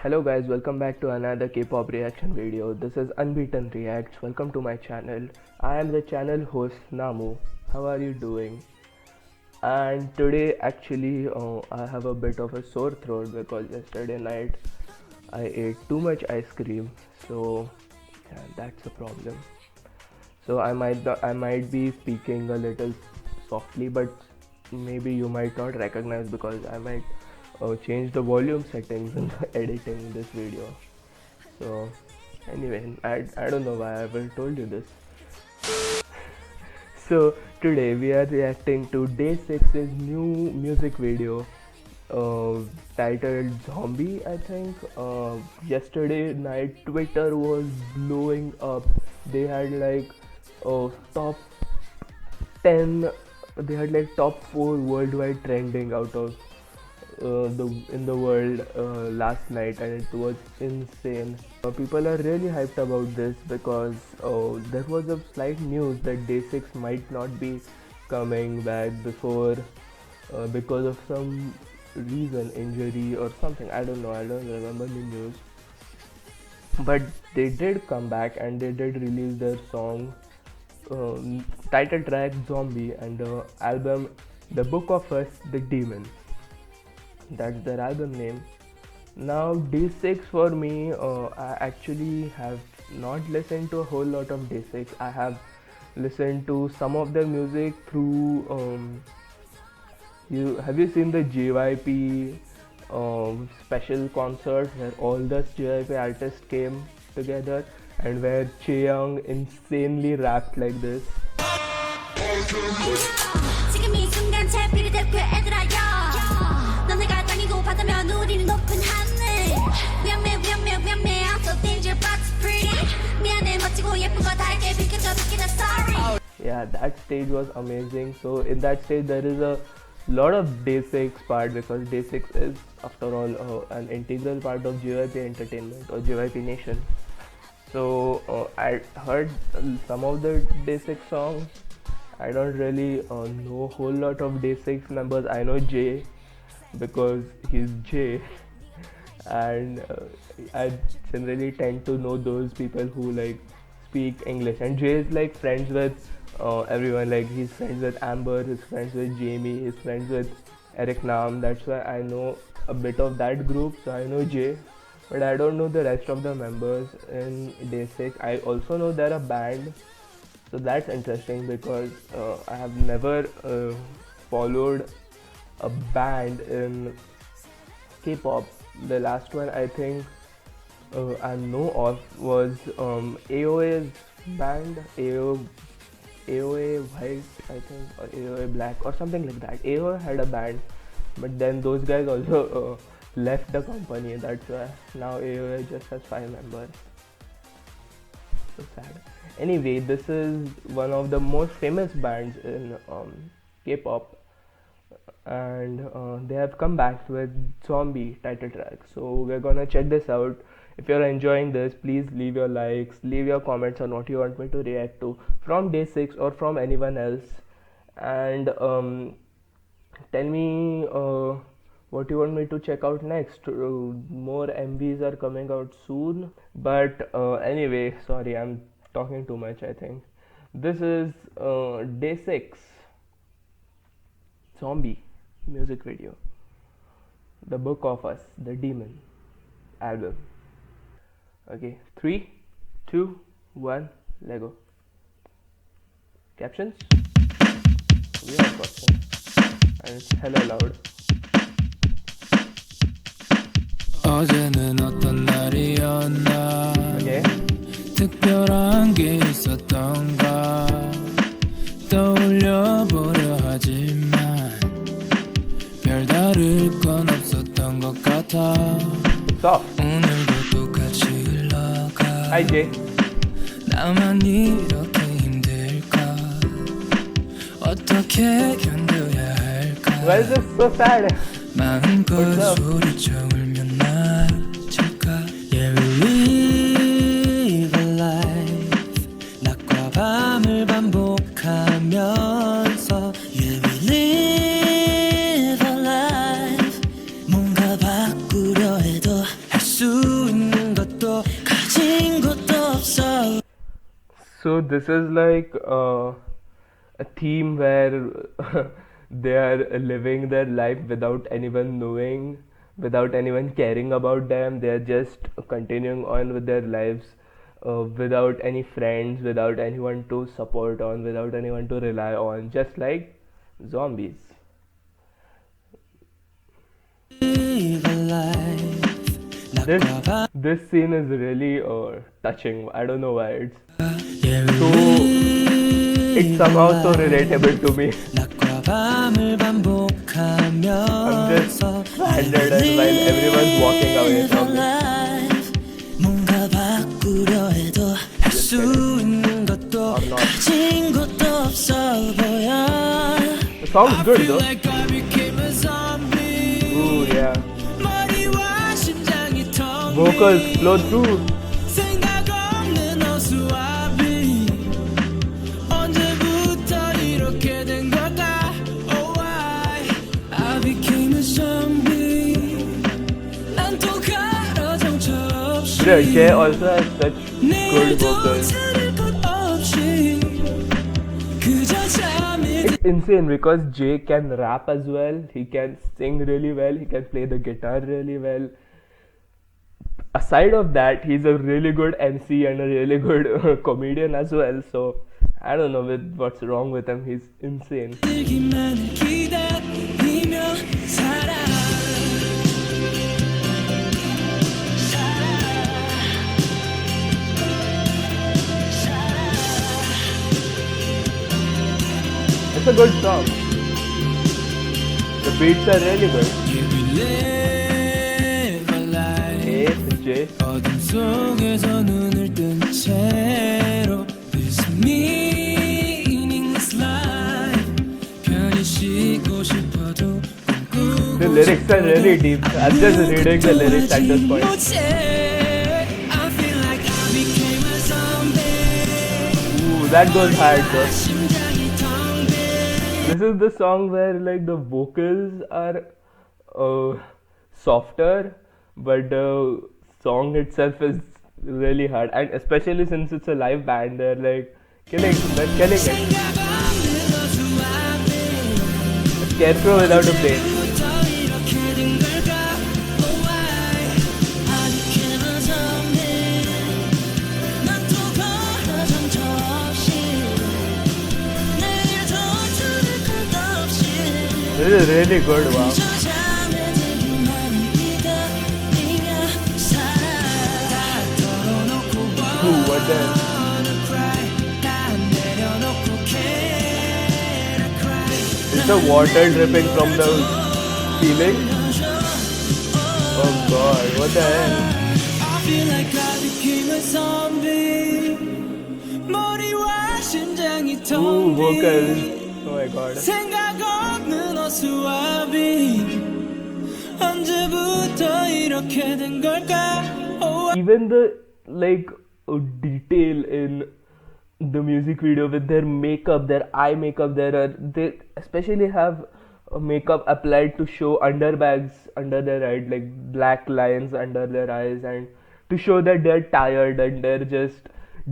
Hello guys, welcome back to another K-pop reaction video. This is Unbeaten Reacts. Welcome to my channel. I am the channel host Namu. How are you doing? And today actually I have a bit of a sore throat because yesterday night I ate too much ice cream. So yeah, that's a problem. So I might be speaking a little softly, but maybe you might not recognize because I might change the volume settings in the editing this video. So anyway, I don't know why I ever told you this. So today we are reacting to Day 6's new music video titled Zombie, I think. Yesterday night Twitter was blowing up. They had like top 10, they had like top 4 worldwide trending out of in the world last night, and it was insane. People are really hyped about this because there was a slight news that Day 6 might not be coming back before because of some reason, injury or something. I don't know, I don't remember the news, but they did come back and they did release their song title track Zombie and the album The Book of Us The Demon. That's their album name. Now Day 6 for me, I actually have not listened to a whole lot of Day 6. I have listened to some of their music through have you seen the JYP special concert where all the JYP artists came together and where Chaeyoung insanely rapped like this? Yeah, that stage was amazing. So in that stage there is a lot of Day 6 part because Day 6 is after all an integral part of JYP Entertainment or JYP Nation. So I heard some of the Day 6 songs. I don't really know a whole lot of Day 6 members. I know Jay because he's Jay, and I generally tend to know those people who like speak English. And Jay is like friends with everyone. Like he's friends with Amber, he's friends with Jamie, he's friends with Eric Nam. That's why I know a bit of that group. So I know Jay, but I don't know the rest of the members in Day 6. I also know they're a band, so that's interesting because I have never followed a band in K-pop. The last one I think I know of was AOA's band, AOA White, I think, or AOA Black or something like that. AOA had a band, but then those guys also left the company. That's why now AOA just has 5 members. So sad. Anyway, this is one of the most famous bands in K-pop, and they have come back with Zombie title track. So we're gonna check this out. If you're enjoying this, please leave your likes, leave your comments on what you want me to react to from Day 6 or from anyone else, and tell me what you want me to check out next. More MVs are coming out soon, but anyway, sorry, I'm talking too much, I think. This is Day 6 Zombie music video, The Book of Us The Demon album. Okay, 3, 2, 1, let go. Captions? We have captions, and it's hella loud. 어제는 어떤 날이었나? Okay. 특별한 게 있었던가? 떠올려 보려 하지만 별다를 건 없었던 것 같아. It's off. 오늘도 똑같이 흘러가. Hi Jay. 나만 이렇게 힘들까? 어떻게 견뎌야 할까? Why is this so sad? 마음껏 소리쳐 울면 나아질까? Yeah, we live a life. 낮과 밤을 반복하면서 Yeah, we live a life. 뭔가 바꾸려 해도 할 수 So this is like a theme where they are living their life without anyone knowing, without anyone caring about them. They are just continuing on with their lives without any friends, without anyone to support on, without anyone to rely on, just like zombies. live a life. This 낮과 밤, this scene is really touching. I don't know why yeah, we it's live a somehow so life. relatable to me. 낮과 밤을 I'm just 반복하면서 stranded and while everyone's walking away from me. 뭔가 바꾸려 해도 할 수 있는 것도 Or not. 가진 것도 없어 보여. The song's good though. Like I became a zombie. Ooh yeah. 머리와 심장이 텅 Vocals 빈 flow through. 생각 없는 어수와비. 언제부터 이렇게 된 걸까? Oh why I became a zombie. 난 또 가라 정처 없이. Bro, Jay also has such good vocals. It's insane because Jay can rap as well. He can sing really well. He can play the guitar really well. Aside of that, he's a really good MC and a really good comedian as well. So I don't know what's wrong with him. He's insane. It's a good song. The beats are really good. Hey, Jay. 어둠 속에서 눈을 뜬 채로 This meaningless life 편히 쉬고 싶어도 The lyrics are really deep. I'm just reading the lyrics at this point. I feel like I became a zombie. Ooh, that goes hard though. 심장이 텅 빈 This is the song where like the vocals are softer, but the song itself is really hard, and especially since it's a live band, they're like killing it. 생각 없는 어수와비. Scarecrow without a brain. 부터 이렇게 된 걸까? Oh why I became a zombie. 난 또 걸어 정처 없이 내일도 들을 것도 없이 This is really good, wow. 저 잠에 들기만 기다리며 살아. 다 털어놓고 Ooh, what the hell? wanna cry. 다 내려놓고 can I cry. Is the water dripping from the ceiling? Oh god, what the hell? I feel like I became a zombie. 머리와 심장이 Ooh, 텅 vocals. 빈 Oh my god. 생각 없는 어수와비. 언제부터 이렇게 된 걸까? Oh, Even the like detail in the music video with their makeup, their eye makeup, they especially have makeup applied to show underbags under their eyes, like black lines under their eyes, and to show that they're tired and they're just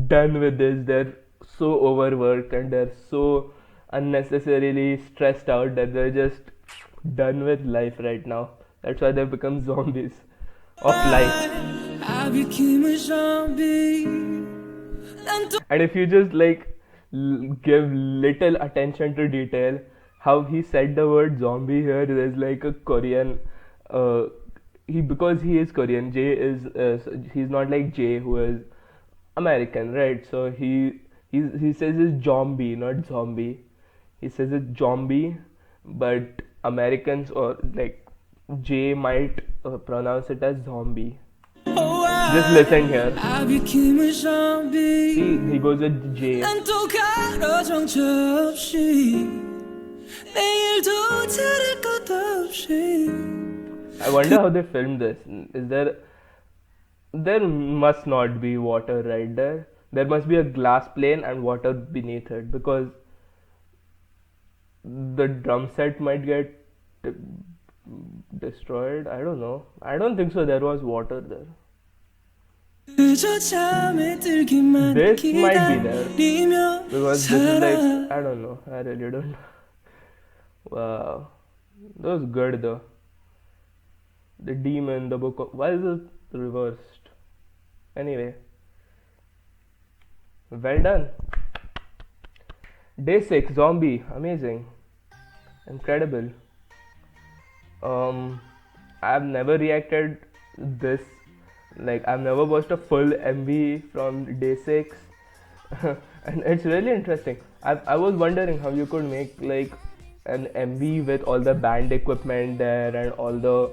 done with this. They're so overworked and they're so unnecessarily stressed out that they're just done with life right now. That's why they've become zombies of life. I became a zombie. 난 또 And if you just like give little attention to detail, how he said the word zombie here, there's like a Korean. Because he is Korean. Jay is he's not like Jay who is American, right? So he says it's zombie, not zombie. He says it's zombie, but Americans or like Jay might pronounce it as zombie. oh, Just listen here. I became a zombie. See, he goes with J. 난 또 가로 정처 없이 내일도 들을 것도 없이 I wonder how they filmed this. Is there must not be water right there. There must be a glass plane and water beneath it because the drum set might get destroyed. I don't know. I don't think so. There was water there. 그저 잠에 들기만 This might be there 기다리며 because this is like, 살아. I don't know. I really don't know. Wow, that was good though. The demon, the book of, why is it reversed? Anyway, well done. Day 6, zombie, amazing, incredible. I've never reacted this, like I've never watched a full MV from Day 6 and it's really interesting. I was wondering how you could make like an MV with all the band equipment there and all the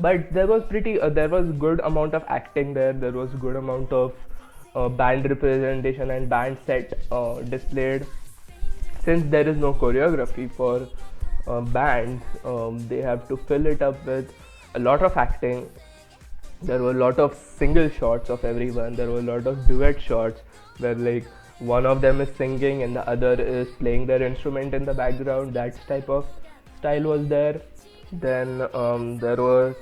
but there was there was good amount of acting there was good amount of band representation and band set displayed. Since there is no choreography for bands, they have to fill it up with a lot of acting. There were a lot of single shots of everyone. There were a lot of duet shots where like one of them is singing and the other is playing their instrument in the background. That type of style was there. Then there was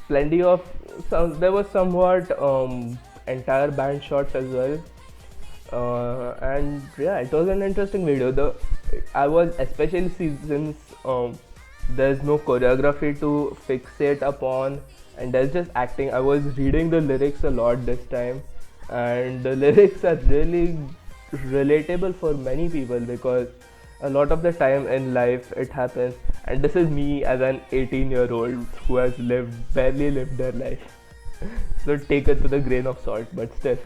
plenty of there was somewhat entire band shots as well. And yeah, it was an interesting video. I was especially since there's no choreography to fixate upon, and there's just acting. I was reading the lyrics a lot this time, and the lyrics are really relatable for many people because a lot of the time in life it happens. And this is me as an 18-year-old who has barely lived their life. So take it with a grain of salt, but still.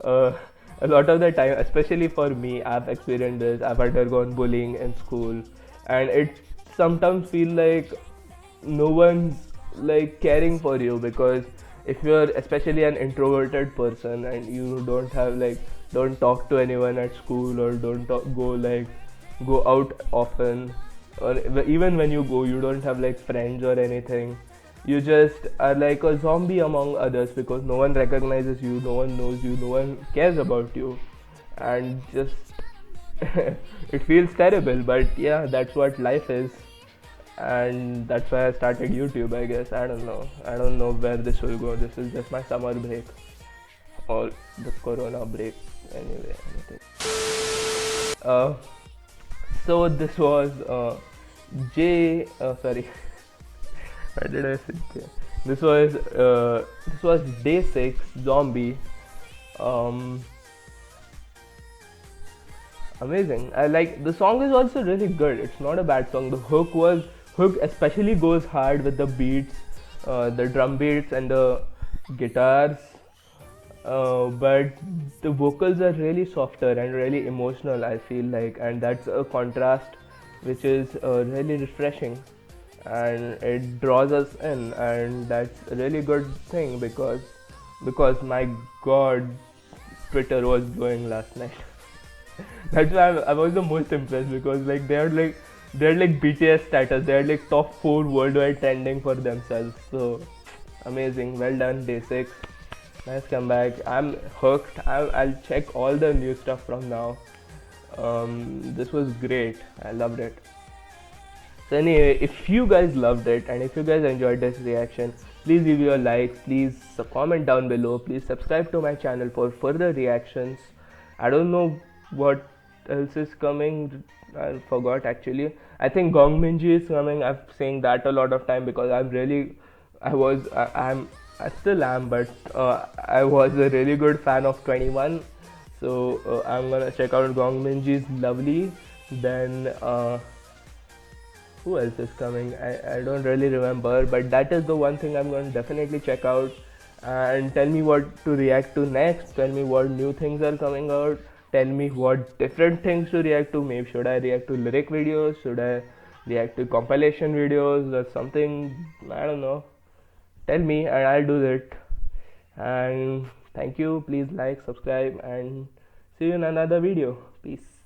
Uh, a lot of the time, especially for me, I've experienced this. I've undergone bullying in school, and it sometimes feel like no one's like caring for you because if you're especially an introverted person and you don't have like don't talk to anyone at school or don't go out often, or even when you go, you don't have like friends or anything. You just are like a zombie among others because no one recognizes you, no one knows you, no one cares about you, and just it feels terrible. But yeah, that's what life is, and that's why I started YouTube. I guess I don't know where this will go. This is just my summer break or the Corona break. Anyway, anything. Uh, so this was sorry. Why did I say J? This was Day 6 Zombie. Um, Amazing. I like the song is also really good. It's not a bad song. The hook especially goes hard with the beats, the drum beats and the guitars. But the vocals are really softer and really emotional, I feel like, and that's a contrast which is really refreshing, and it draws us in, and that's a really good thing because my god, Twitter was blowing last night. That's why I was the most impressed because like they had like BTS status. They had like top 4 worldwide trending for themselves. So amazing. Well done, Day 6. Nice comeback. I'm hooked. I'll check all the new stuff from now. This was great. I loved it. So anyway, if you guys loved it and if you guys enjoyed this reaction, please leave your likes. Please comment down below. Please subscribe to my channel for further reactions. I don't know what else is coming. I forgot actually. I think Gong Minji is coming. I'm saying that a lot of time because I still am, but I was a really good fan of 21. So I'm gonna check out Gong Minji's Lovely. Then who else is coming? I don't really remember, but that is the one thing I'm going to definitely check out. And tell me what to react to next. Tell me what new things are coming out. Tell me what different things to react to. Maybe should I react to lyric videos? Should I react to compilation videos or something? I don't know. Tell me and I'll do it. And thank you. Please like, subscribe, and see you in another video. Peace.